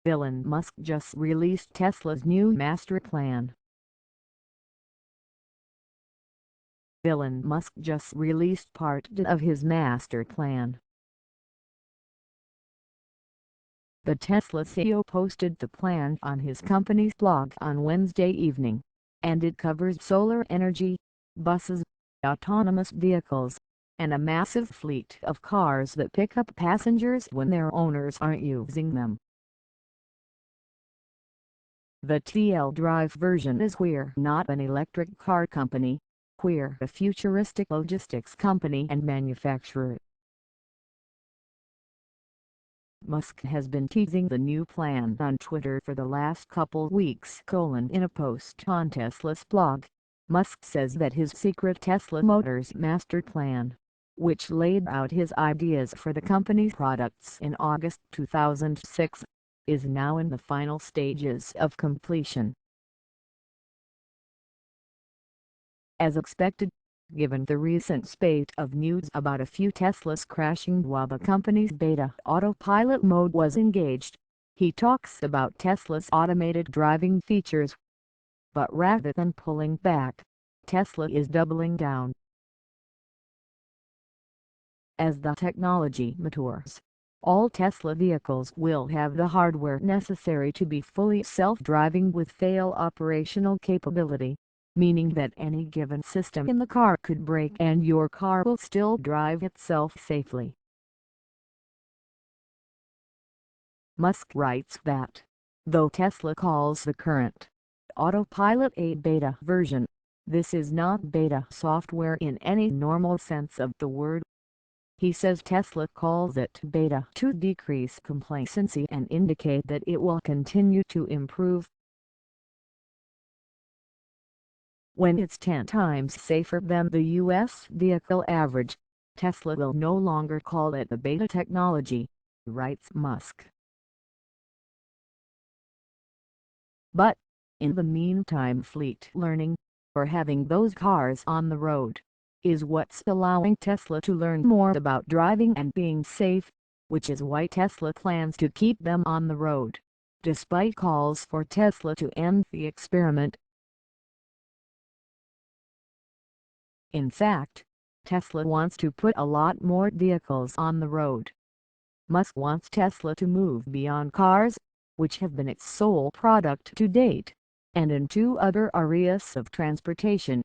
Elon Musk just released Tesla's new master plan. Elon Musk just released part of his master plan. The Tesla CEO posted the plan on his company's blog on Wednesday evening, and it covers solar energy, buses, autonomous vehicles, and a massive fleet of cars that pick up passengers when their owners aren't using them. The TL Drive version is "We're not an electric car company, we're a futuristic logistics company and manufacturer." Musk has been teasing the new plan on Twitter for the last couple weeks. In a post on Tesla's blog, Musk says that his secret Tesla Motors master plan, which laid out his ideas for the company's products in August 2006, is now in the final stages of completion. As expected, given the recent spate of news about a few Teslas crashing while the company's beta autopilot mode was engaged, he talks about Tesla's automated driving features. But rather than pulling back, Tesla is doubling down. As the technology matures, all Tesla vehicles will have the hardware necessary to be fully self-driving with fail operational capability, meaning that any given system in the car could break and your car will still drive itself safely. Musk writes that, though Tesla calls the current autopilot a beta version, this is not beta software in any normal sense of the word. He says Tesla calls it beta to decrease complacency and indicate that it will continue to improve. When it's 10 times safer than the US vehicle average, Tesla will no longer call it the beta technology, writes Musk. But, in the meantime, fleet learning, or having those cars on the road, is what's allowing Tesla to learn more about driving and being safe, which is why Tesla plans to keep them on the road, despite calls for Tesla to end the experiment. In fact, Tesla wants to put a lot more vehicles on the road. Musk wants Tesla to move beyond cars, which have been its sole product to date, and into other areas of transportation.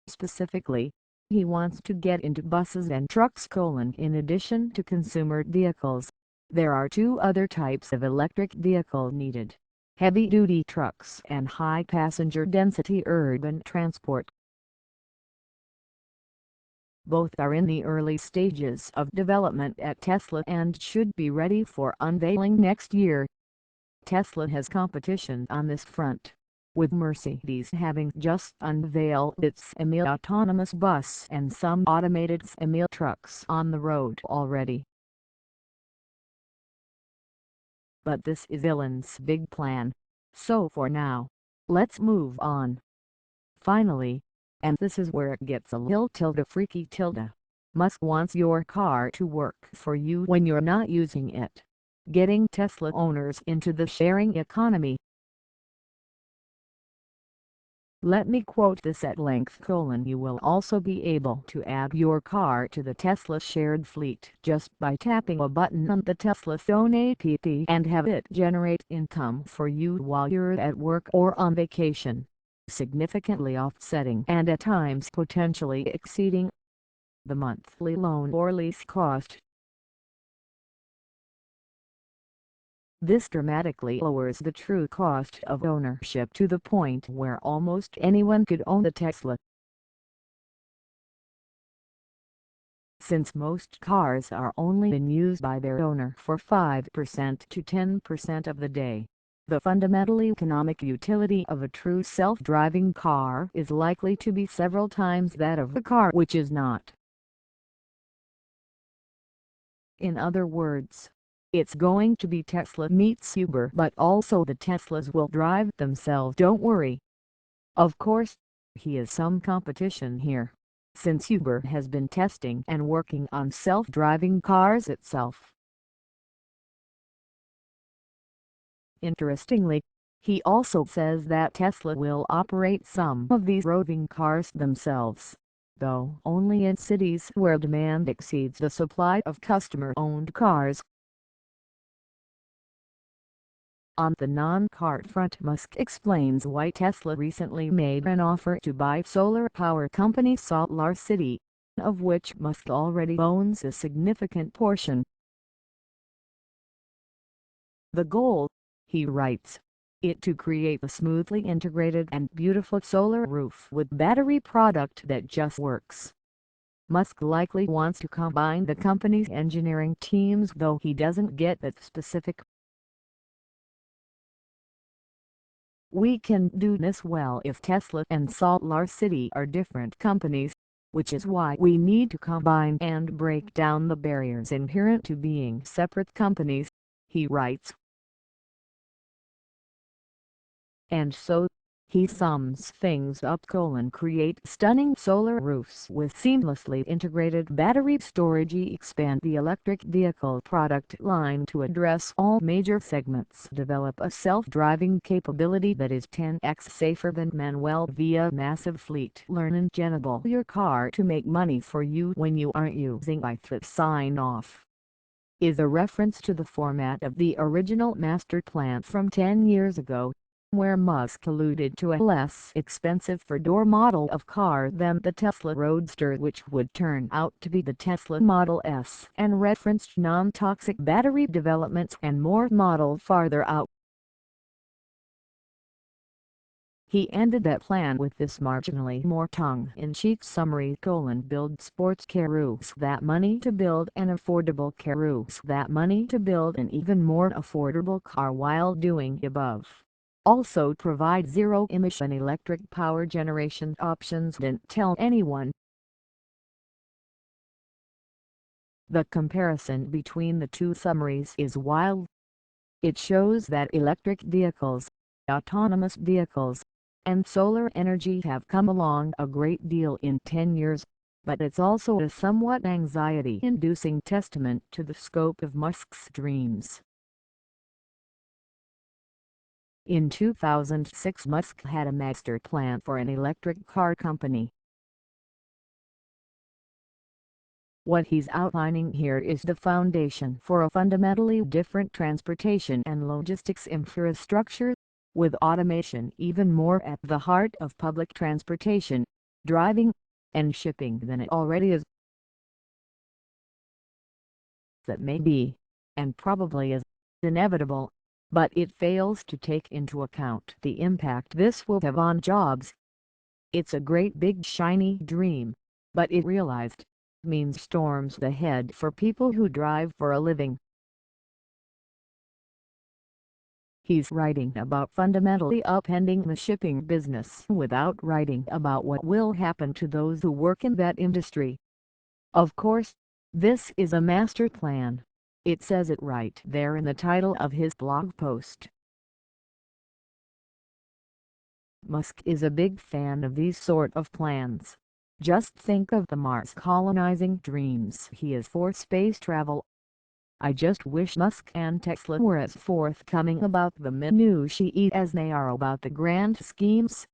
Specifically, he wants to get into buses and trucks. In addition to consumer vehicles, there are two other types of electric vehicle needed: heavy-duty trucks and high-passenger density urban transport. Both are in the early stages of development at Tesla and should be ready for unveiling next year. Tesla has competition on this front, with Mercedes having just unveiled its semi-autonomous bus and some automated semi-trucks on the road already. But this is Elon's big plan, so for now, let's move on. Finally, and this is where it gets a little freaky, Musk wants your car to work for you when you're not using it, getting Tesla owners into the sharing economy. Let me quote this at length: "You will also be able to add your car to the Tesla shared fleet just by tapping a button on the Tesla Phone app and have it generate income for you while you're at work or on vacation, significantly offsetting and at times potentially exceeding the monthly loan or lease cost." This dramatically lowers the true cost of ownership to the point where almost anyone could own a Tesla. Since most cars are only in use by their owner for 5% to 10% of the day, the fundamental economic utility of a true self-driving car is likely to be several times that of a car which is not. In other words, it's going to be Tesla meets Uber, but also the Teslas will drive themselves, don't worry. Of course, he has some competition here, since Uber has been testing and working on self-driving cars itself. Interestingly, he also says that Tesla will operate some of these roving cars themselves, though only in cities where demand exceeds the supply of customer-owned cars. On the non-car front, Musk explains why Tesla recently made an offer to buy solar power company SolarCity, of which Musk already owns a significant portion. The goal, he writes, is to create a smoothly integrated and beautiful solar roof with battery product that just works. Musk likely wants to combine the company's engineering teams, though he doesn't get that specific. We can do this well if Tesla and SolarCity are different companies, which is why we need to combine and break down the barriers inherent to being separate companies, he writes. And so, he sums things up: create stunning solar roofs with seamlessly integrated battery storage, expand the electric vehicle product line to address all major segments, develop a self-driving capability that is 10x safer than manual via massive fleet, learn and enable your car to make money for you when you aren't using it. Sign off is a reference to the format of the original master plan from 10 years ago, where Musk alluded to a less expensive four-door model of car than the Tesla Roadster, which would turn out to be the Tesla Model S, and referenced non-toxic battery developments and more model farther out. He ended that plan with this marginally more tongue-in-cheek summary: build sports cars that money to build an affordable cars that money to build an even more affordable car while doing above. Also provide zero-emission electric power generation options. Didn't tell anyone. The comparison between the two summaries is wild. It shows that electric vehicles, autonomous vehicles, and solar energy have come along a great deal in 10 years, but it's also a somewhat anxiety-inducing testament to the scope of Musk's dreams. In 2006, Musk had a master plan for an electric car company. What he's outlining here is the foundation for a fundamentally different transportation and logistics infrastructure, with automation even more at the heart of public transportation, driving, and shipping than it already is. That may be, and probably is, inevitable, but it fails to take into account the impact this will have on jobs. It's a great big shiny dream, but it realized means storms ahead for people who drive for a living. He's writing about fundamentally upending the shipping business without writing about what will happen to those who work in that industry. Of course, this is a master plan. It says it right there in the title of his blog post. Musk is a big fan of these sort of plans. Just think of the Mars colonizing dreams he has for space travel. I just wish Musk and Tesla were as forthcoming about the minutiae as they are about the grand schemes.